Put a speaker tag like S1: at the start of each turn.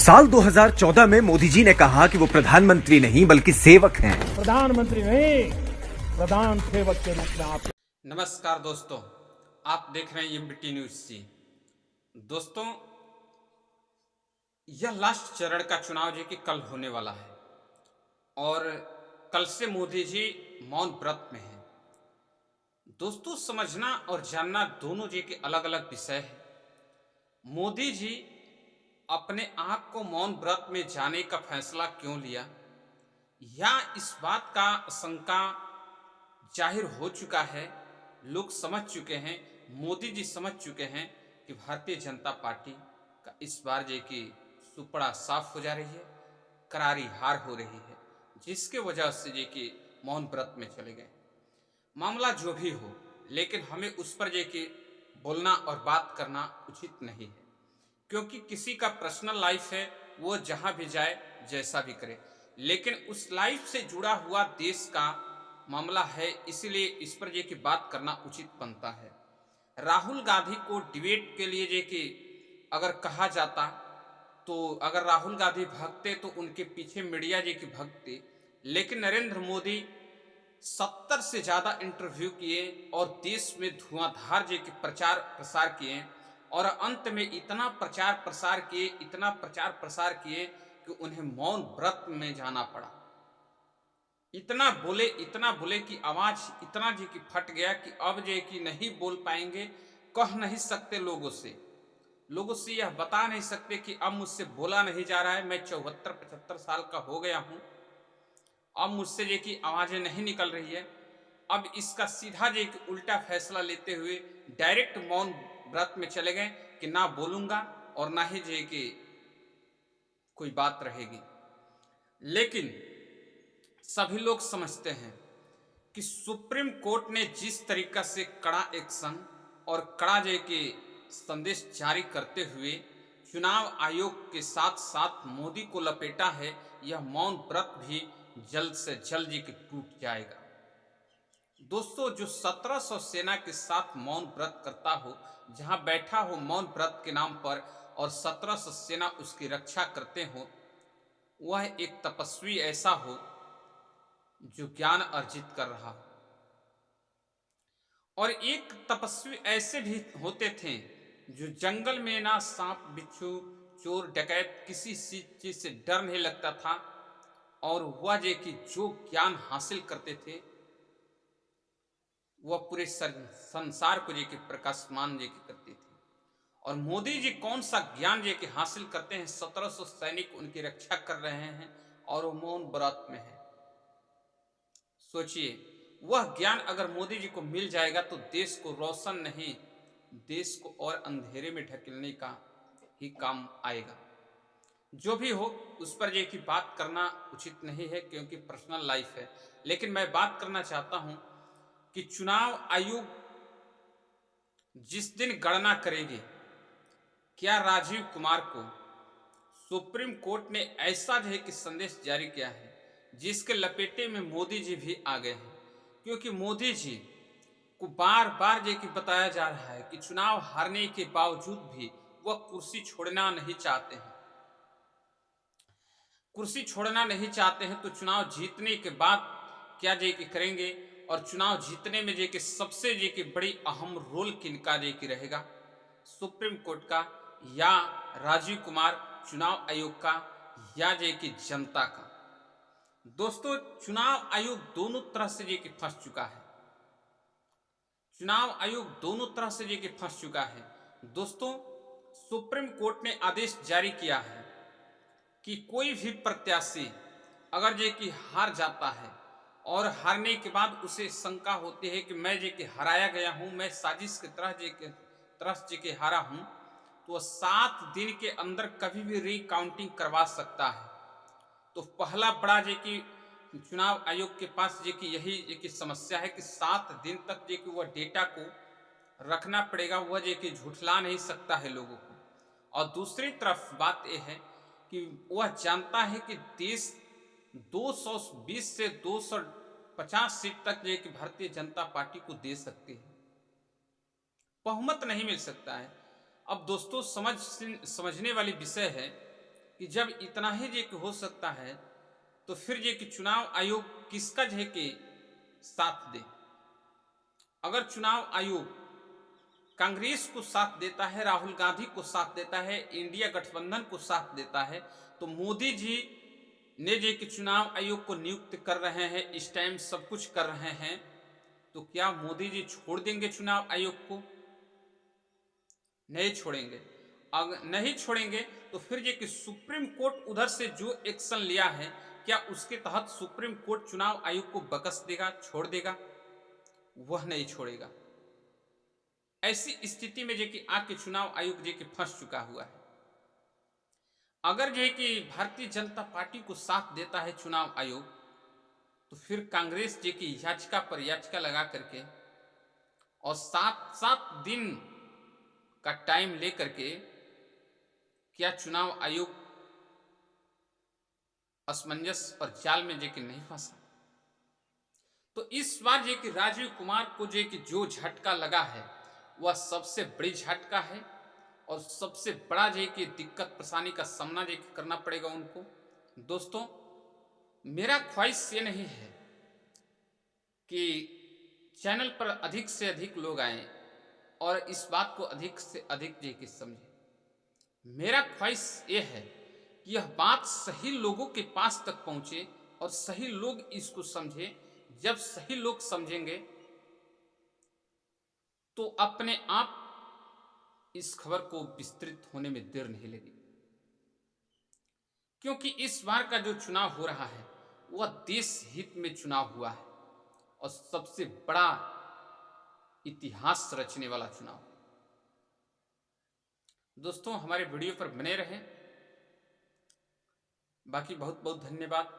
S1: साल 2014 में मोदी जी ने कहा कि वो प्रधानमंत्री नहीं बल्कि सेवक हैं।
S2: प्रधानमंत्री नहीं, प्रधान सेवक के रूप में आप।
S3: नमस्कार दोस्तों, आप देख रहे हैं एमबीटी न्यूज जी। दोस्तों, यह लास्ट चरण का चुनाव जी कि कल होने वाला है और कल से मोदी जी मौन व्रत में हैं। दोस्तों, समझना और जानना दोनों जी के अलग अलग विषय है। मोदी जी अपने आप को मौन व्रत में जाने का फैसला क्यों लिया, या इस बात का आशंका जाहिर हो चुका है, लोग समझ चुके हैं, मोदी जी समझ चुके हैं कि भारतीय जनता पार्टी का इस बार जे की सुपड़ा साफ हो जा रही है, करारी हार हो रही है, जिसके वजह से जे कि मौन व्रत में चले गए। मामला जो भी हो, लेकिन हमें उस पर जे कि बोलना और बात करना उचित नहीं है, क्योंकि किसी का पर्सनल लाइफ है, वो जहां भी जाए जैसा भी करे, लेकिन उस लाइफ से जुड़ा हुआ देश का मामला है, इसलिए इस पर जे कि बात करना उचित बनता है। राहुल गांधी को डिबेट के लिए जे कि अगर कहा जाता, तो अगर राहुल गांधी भगते तो उनके पीछे मीडिया जे कि भगते, लेकिन नरेंद्र मोदी 70 से ज़्यादा इंटरव्यू किए और देश में धुआंधार जे कि प्रचार प्रसार किए, और अंत में इतना प्रचार प्रसार किए, इतना प्रचार प्रसार किए कि उन्हें मौन व्रत में जाना पड़ा। इतना बोले कि आवाज इतना जी की फट गया कि अब जे कि नहीं बोल पाएंगे, कह नहीं सकते लोगों से यह बता नहीं सकते कि अब मुझसे बोला नहीं जा रहा है, मैं 74-75 साल का हो गया हूं, अब मुझसे जे कि आवाजें नहीं निकल रही है। अब इसका सीधा जे कि उल्टा फैसला लेते हुए डायरेक्ट मौन व्रत में चले गए कि ना बोलूंगा और ना ही जे कि कोई बात रहेगी। लेकिन सभी लोग समझते हैं कि सुप्रीम कोर्ट ने जिस तरीका से कड़ा एक्शन और कड़ा जे के संदेश जारी करते हुए चुनाव आयोग के साथ साथ मोदी को लपेटा है, यह मौन व्रत भी जल्द से जल्द जी के टूट जाएगा। दोस्तों, जो 1700 सेना के साथ मौन व्रत करता हो, जहां बैठा हो मौन व्रत के नाम पर और 1700 सेना उसकी रक्षा करते हो, वह एक तपस्वी ऐसा हो जो ज्ञान अर्जित कर रहा हो। और एक तपस्वी ऐसे भी होते थे जो जंगल में ना सांप बिच्छू चोर डकैत किसी चीज से डर नहीं लगता था, और वह जे कि जो ज्ञान हासिल करते थे वह पूरे संसार को जे कि प्रकाशमान जे कि करते थे। और मोदी जी कौन सा ज्ञान जे कि हासिल करते हैं, 1700 सैनिक उनकी रक्षा कर रहे हैं और वो मौन व्रत में है। सोचिए, वह ज्ञान अगर मोदी जी को मिल जाएगा तो देश को रोशन नहीं, देश को और अंधेरे में ढकेलने का ही काम आएगा। जो भी हो, उस पर ये की बात करना उचित नहीं है, क्योंकि पर्सनल लाइफ है। लेकिन मैं बात करना चाहता हूं कि चुनाव आयोग जिस दिन गणना करेगी, क्या राजीव कुमार को सुप्रीम कोर्ट ने ऐसा जो है कि संदेश जारी किया है जिसके लपेटे में मोदी जी भी आ गए हैं, क्योंकि मोदी जी को बार बार ये कि बताया जा रहा है कि चुनाव हारने के बावजूद भी वह कुर्सी छोड़ना नहीं चाहते हैं। कुर्सी छोड़ना नहीं चाहते हैं तो चुनाव जीतने के बाद क्या जे कि करेंगे, और चुनाव जीतने में जे कि सबसे जे कि बड़ी अहम रोल किनका जे कि रहेगा, सुप्रीम कोर्ट का या राजीव कुमार चुनाव आयोग का या जे कि जनता का। दोस्तों, चुनाव आयोग दोनों तरह से जे कि फंस चुका है, चुनाव आयोग दोनों तरह से जे कि फंस चुका है। दोस्तों, सुप्रीम कोर्ट ने आदेश जारी किया है कि कोई भी प्रत्याशी अगर जे कि हार जाता है और हारने के बाद उसे शंका होती है कि मैं जे कि हराया गया हूं, मैं साजिश की तरह जे कि हारा हूं, तो 7 दिन के अंदर कभी भी रिकाउंटिंग करवा सकता है। तो पहला बड़ा जे कि चुनाव आयोग के पास जे कि यही एक समस्या है कि 7 दिन तक जे कि वह डेटा को रखना पड़ेगा, वह जे कि झूठला नहीं सकता है लोगों को। और दूसरी तरफ बात यह है कि वह जानता है कि देश 220 से 250 सीट तक जे कि भारतीय जनता पार्टी को दे सकती है, बहुमत नहीं मिल सकता है। अब दोस्तों, समझने वाली विषय है कि जब इतना ही जे कि हो सकता है तो फिर जे कि चुनाव आयोग किसका जे कि साथ दे। अगर चुनाव आयोग कांग्रेस को साथ देता है, राहुल गांधी को साथ देता है, इंडिया गठबंधन को साथ देता है, तो मोदी जी ने जे कि चुनाव आयोग को नियुक्त कर रहे हैं, इस टाइम सब कुछ कर रहे हैं, तो क्या मोदी जी छोड़ देंगे चुनाव आयोग को? नहीं छोड़ेंगे। अगर नहीं छोड़ेंगे तो फिर ये कि सुप्रीम कोर्ट उधर से जो एक्शन लिया है, क्या उसके तहत सुप्रीम कोर्ट चुनाव आयोग को बकस देगा, छोड़ देगा? वह नहीं छोड़ेगा। ऐसी स्थिति में जे कि आके चुनाव आयोग जे कि फंस चुका हुआ है। अगर जे कि भारतीय जनता पार्टी को साथ देता है चुनाव आयोग, तो फिर कांग्रेस जे कि याचिका पर याचिका लगा करके और 7 दिन का टाइम लेकर के क्या चुनाव आयोग असमंजस और जाल में जे कि नहीं फंसा? तो इस बार जे कि राजीव कुमार को जे कि जो झटका लगा है वह सबसे बड़ी झटका है और सबसे बड़ा जे कि दिक्कत परेशानी का सामना जे कि करना पड़ेगा उनको। दोस्तों, मेरा ख्वाहिश ये नहीं है कि चैनल पर अधिक से अधिक लोग आएं और इस बात को अधिक से अधिक जे कि समझें। मेरा ख्वाहिश ये है कि यह बात सही लोगों के पास तक पहुंचे और सही लोग इसको समझें। जब सही लोग समझेंगे तो अपने आप इस खबर को विस्तृत होने में देर नहीं लगी, क्योंकि इस बार का जो चुनाव हो रहा है वह देश हित में चुनाव हुआ है और सबसे बड़ा इतिहास रचने वाला चुनाव। दोस्तों, हमारे वीडियो पर बने रहें। बाकी बहुत बहुत धन्यवाद।